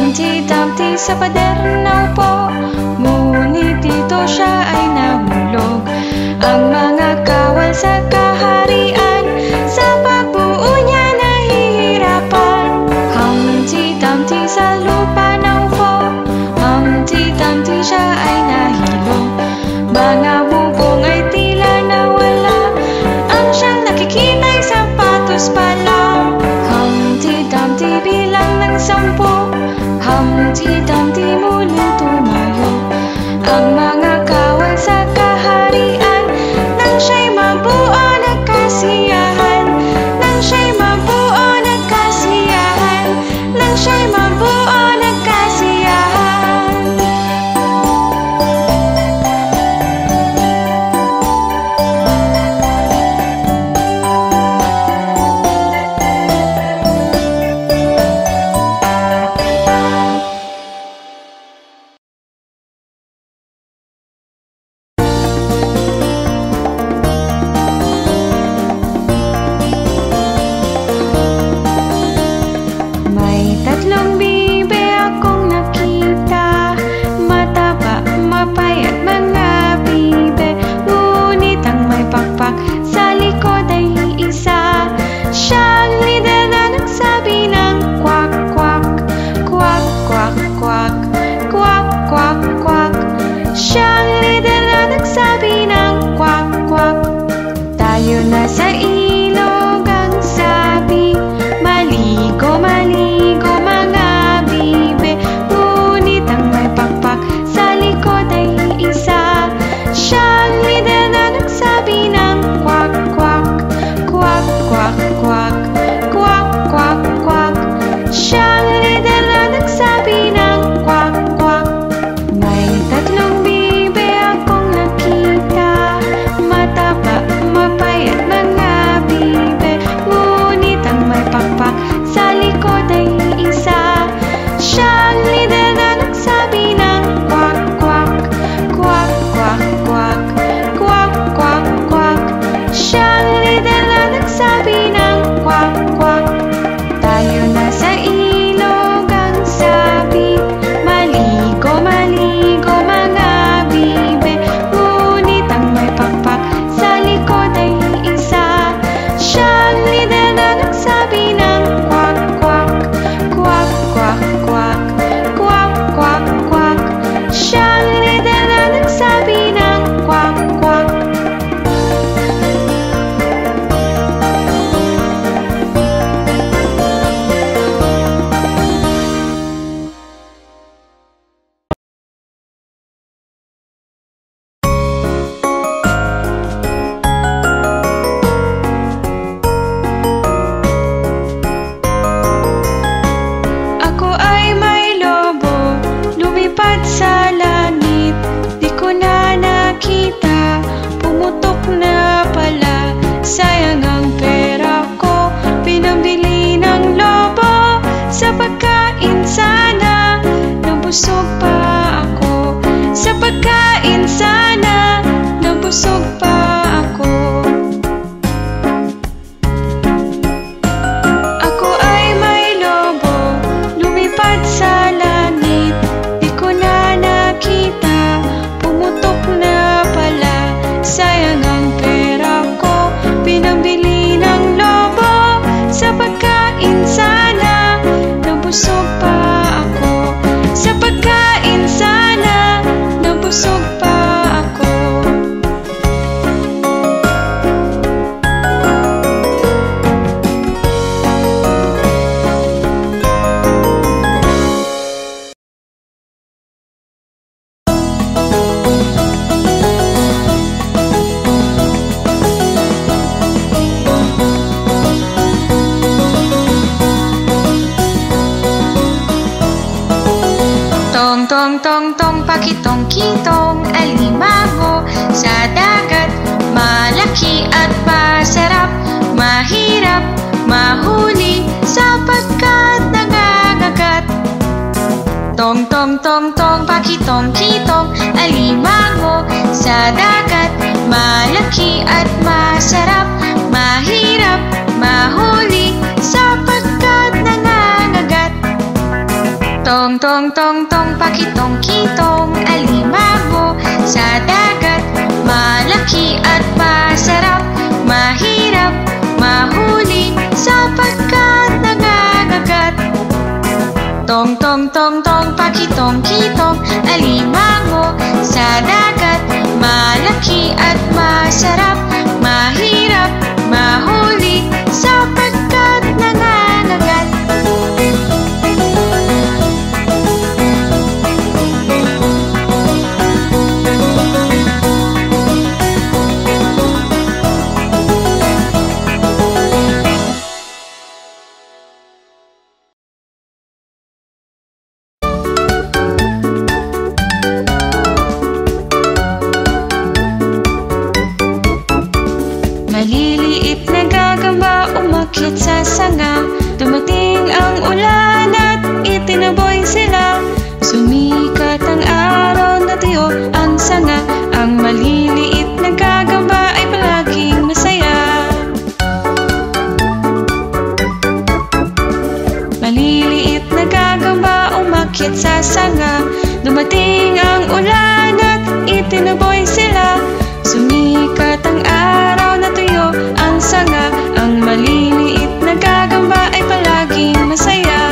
Humpty Dumpty sa pader naupo, ngunit dito siya ay nahulog. Ang mga kawal sa kaharian, sa pagbuo niya nahihirapan. Humpty Dumpty sa lupa naupo, Humpty Dumpty siya ay nahilo. Mga bubong ay tila nawala, ang siyang nakikita'y sapatos pala. Humpty Dumpty bilang ng 10, Humpty Dumpty muling tumayo. Ang mga kawal sa kaharian, nang siya'y mabuo nagkasiyahan, nang siya'y mabuo nagkasiyahan, nang siya'y mabuo nagkasiyahan. May tatlong bibe akong nakita, mataba, mapayat mga bibe, ngunit ang may pakpak sa likod ay isa. Siyang lider na nagsabi ng kwak kwak, kwak kwak kwak, kwak kwak kwak. Siyang lider na nagsabi ng kwak kwak. Tayo na sa ilog, ang sabi, maligo, maligo mga bibe, ngunit ang may pakpak sa likod ay isa. Siyang lider na nagsabi ng kwak kwak, kwak kwak kwak, kwak kwak kwak. Siyang lider na nagsabi ng kwak kwak. May tatlong bibe akong nakita, mataba, mapayat mga bibe, ngunit ang may pakpak sa likod ay isa. Siyang lider na nagsabi ng kwak kwak, kwak kwak kwak, kwak kwak kwak. Siyang lider na nagsabi ng kwak kwak. Tayo na sa ilog, ang sabi, maligo, maligo mga bibe, ngunit ang may pakpak sa likod ay isa. Siyang lider na nagsabi ng kwak kwak, kwak kwak kwak, kwak kwak kwak. Siyang lider na nagsabi ng kwak kwak. Ako ay may lobo, lumipad sa langit, di ko na nakita, pumutok na pala. Sayang ang pera ko, pinambili ng lobo, sa pagkain sana, nabusog pa ako. Sa pagkain sana, nabusog pa ako. Ako ay may lobo, lumipad sa langit, di ko na nakita, pumutok na pala. Sayang ang pera ko, pinambili ng lobo, sa pagkain sana, nabusog pa ako. Sa pagkain sana, nabusog pa ako. Tong tong tong tong pakitong kitong alimango sa dagat, malaki at masarap, mahirap mahuli sapagkat nangangagat. Tong tong tong tong pakitong kitong alimango sa dagat, malaki at masarap, mahirap mahuli sapagkat nangangagat. Tong tong tong tong pakitong-kitong alimango sa dagat. Malaki at masarap, mahirap mahuli sapagkat nangangagat. Tong tong tong tong pakitong-kitong alimango sa dagat. Malaki at masarap, mahirap mahuli sapagkat nangangagat. Maliliit na gagamba umakyat sa sanga. Dumating ang ulan at itinaboy sila. Sumikat ang araw na tuyo ang sanga. Ang maliliit na gagamba ay palaging masaya. Maliliit na gagamba umakyat sa sanga. Dumating ang ulan at itinaboy sila. Sumikat ang araw na tuyo ang sanga. Ang maliliit na gagamba ay palaging masaya.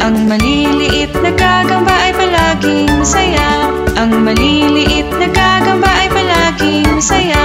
Ang maliliit na gagamba ay palaging masaya. Ang maliliit na gagamba ay palaging masaya.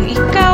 Ikaw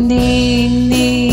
dingding.